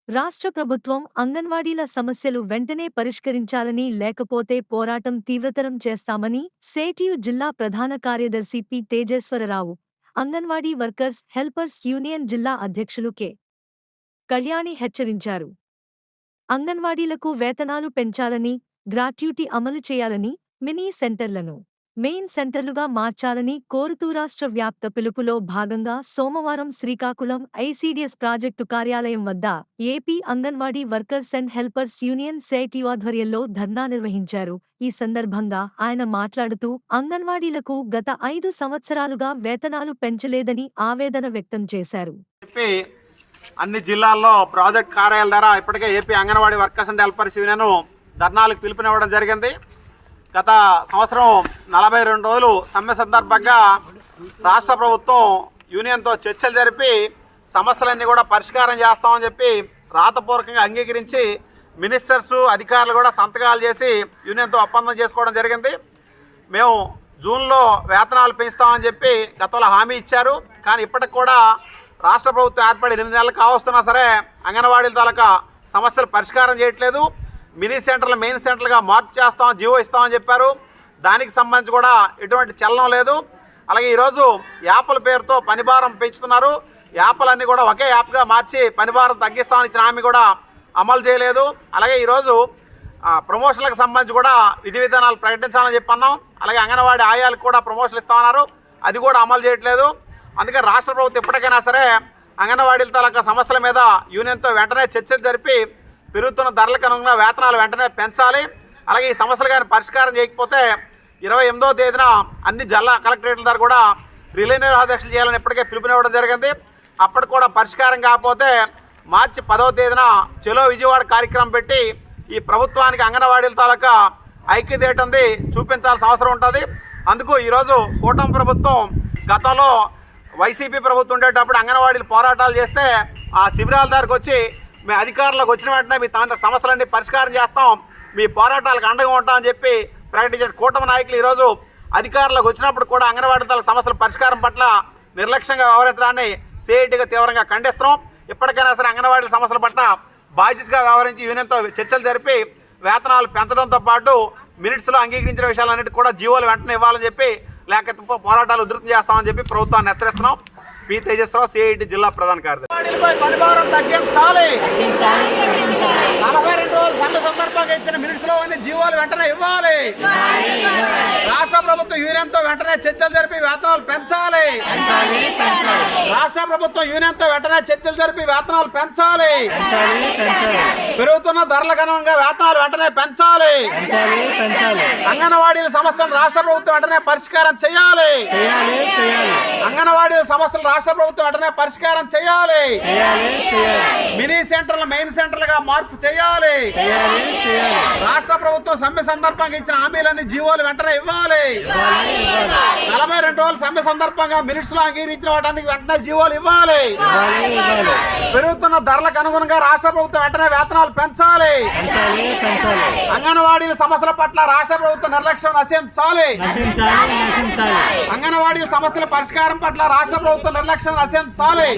రాష్ట్ర ప్రభుత్వం అంగన్వాడీల సమస్యలు వెంటనే పరిష్కరించాలని లేకపోతే పోరాటం తీవ్రతరం చేస్తామని సేటియు జిల్లా ప్రధాన కార్యదర్శి P Tejeswara Rao, anganwadi workers helpers union జిల్లా అధ్యక్షులు కె. కళ్యాణి హెచ్చరించారు. అంగన్వాడీలకు వేతనాలు పెంచాలని, గ్రాట్యుటీ అమలు చేయాలని, మినీ సెంటర్లను మెయిన్ సెంటర్లుగా మార్చాలని కోరుతూ రాష్ట్ర వ్యాప్త పిలుపులో భాగంగా సోమవారం శ్రీకాకుళం ఐసిడిఎస్ ప్రాజెక్టు కార్యాలయం వద్ద AP Anganwadi workers and helpers union CITU ఆధ్వర్యంలో ధర్నా నిర్వహించారు. ఈ సందర్భంగా ఆయన మాట్లాడుతూ అంగన్వాడీలకు గత 5 సంవత్సరాలుగా వేతనాలు పెంచలేదని ఆవేదన వ్యక్తం చేశారు. అన్ని జిల్లాల్లో ప్రాజెక్ట్ కార్యాలయాల ద్వారా ఇప్పటికే AP Anganwadi workers and helpers union ధర్నాలకు పిలుపునివ్వడం జరిగింది. గత సంవత్సరం 42 రోజులు సమ్మె సందర్భంగా రాష్ట్ర ప్రభుత్వం యూనియన్తో చర్చలు జరిపి సమస్యలన్నీ కూడా పరిష్కారం చేస్తామని చెప్పి రాతపూర్వకంగా అంగీకరించి మినిస్టర్స్ అధికారులు కూడా సంతకాలు చేసి యూనియన్తో ఒప్పందం చేసుకోవడం జరిగింది. మేము జూన్లో వేతనాలు పెంచుతామని చెప్పి గతంలో హామీ ఇచ్చారు. కానీ ఇప్పటికి కూడా రాష్ట్ర ప్రభుత్వం ఏర్పడి 8 నెలలు కావస్తున్నా సరే అంగన్వాడీల తాలూకా సమస్యలు పరిష్కారం చేయట్లేదు. మినీ సెంటర్లు మెయిన్ సెంటర్లుగా మార్పు చేస్తాం, జీవో ఇస్తామని చెప్పారు. దానికి సంబంధించి కూడా ఎటువంటి చలనం లేదు. అలాగే ఈరోజు యాప్ల పేరుతో పనిభారం పెంచుతున్నారు. యాప్లన్నీ కూడా ఒకే యాప్గా మార్చి పనిభారం తగ్గిస్తామని ఇచ్చిన హామీ కూడా అమలు చేయలేదు. అలాగే ఈరోజు ప్రమోషన్లకు సంబంధించి కూడా విధి విధానాలు ప్రకటించాలని చెప్పన్నాం. అలాగే అంగన్వాడీ ఆయాలకు కూడా ప్రమోషన్లు ఇస్తామన్నారు, అది కూడా అమలు చేయట్లేదు. అందుకని రాష్ట్ర ప్రభుత్వం ఎప్పటికైనా సరే అంగన్వాడీల తాలూకా సమస్యల మీద యూనియన్తో వెంటనే చర్చలు జరిపి పెరుగుతున్న ధరలకు అనుగుణంగా వేతనాలు వెంటనే పెంచాలి. అలాగే ఈ సమస్యలు కానీ పరిష్కారం చేయకపోతే 28వ తేదీన అన్ని జిల్లా కలెక్టరేట్ల ద్వారా కూడా రిలే నిరాదీక్షలు చేయాలని ఇప్పటికే పిలుపునివ్వడం జరిగింది. అప్పటికి కూడా పరిష్కారం కాకపోతే మార్చి 10వ తేదీన చెలో విజయవాడ కార్యక్రమం పెట్టి ఈ ప్రభుత్వానికి అంగన్వాడీల తాలూకా ఐక్యత ఏంటంది చూపించాల్సిన అవసరం ఉంటుంది. అందుకు ఈరోజు కూటమి ప్రభుత్వం గతంలో వైసీపీ ప్రభుత్వం ఉండేటప్పుడు అంగన్వాడీలు పోరాటాలు చేస్తే ఆ శిబిరాల దగ్గరకు వచ్చి మీ అధికారంలోకి వచ్చిన వెంటనే మీ సమస్యలన్నీ పరిష్కారం చేస్తాం, మీ పోరాటాలకు అండగా ఉంటామని చెప్పి ప్రకటించిన కూటమి నాయకులు ఈరోజు అధికారంలోకి వచ్చినప్పుడు కూడా అంగన్వాడీ సమస్యల పరిష్కారం పట్ల నిర్లక్ష్యంగా వ్యవహరించడాన్ని సిఐటిగా తీవ్రంగా ఖండిస్తున్నాం. ఇప్పటికైనా సరే అంగన్వాడీ సమస్యల పట్ల బాధ్యతగా వ్యవహరించి యూనియన్తో చర్చలు జరిపి వేతనాలు పెంచడంతో పాటు మినిట్స్లో అంగీకరించిన విషయాలన్నిటి కూడా జీవోలు వెంటనే ఇవ్వాలని చెప్పి, లేకపోతే పోరాటాలు ఉధృతం చేస్తామని చెప్పి ప్రభుత్వాన్ని హెచ్చరిస్తున్నాం. పి తేజేశ్వరరావు, సిఐటి జిల్లా ప్రధాన కార్యదర్శి. 42 రోజులు సమ్మె సందర్భంగా ఇచ్చిన మినిట్స్లో జీవోలు వెంటనే ఇవ్వాలి. రాష్ట్ర ప్రభుత్వం యూనియన్తో వెంటనే చర్చలు జరిపి వేతనాలు పెంచాలి. రాష్ట్ర ప్రభుత్వం యూనియన్తో వెంటనే చర్చలు జరిపి వేతనాలు పెంచాలి. పెరుగుతున్న ధరలకు అనుగుణంగా వేతనాలు వెంటనే పెంచాలి. అంగన్వాడీల సమస్యలు రాష్ట్ర ప్రభుత్వం వెంటనే పరిష్కారం చేయాలి. అంగన్వాడీల సమస్యలు రాష్ట్ర ప్రభుత్వం వెంటనే పరిష్కారం చేయాలి. మినీ సెంటర్లు మెయిన్ సెంటర్లుగా మార్పు చేయాలి. రాష్ట్ర ప్రభుత్వం సమ్మె సందర్భంగా ఇచ్చిన హామీలన్నీ జీవోలు వెంటనే ఇవ్వాలి. 42 రోజుల సమ్మె సందర్భంగా మినిట్స్ లో అంగీకరించిన వాటానికి వెంటనే జీవోలు ఇవ్వాలి. పెరుగుతున్న ధరలకు అనుగుణంగా రాష్ట్ర ప్రభుత్వం వెంటనే వేతనాలు పెంచాలి. అంగన్వాడీల సమస్యల పట్ల రాష్ట్ర ప్రభుత్వం నిర్లక్ష్యం నశించాలి. అంగన్వాడీల సమస్యల పరిష్కారం పట్ల రాష్ట్ర ప్రభుత్వం నిర్లక్ష్యం నశించాలి.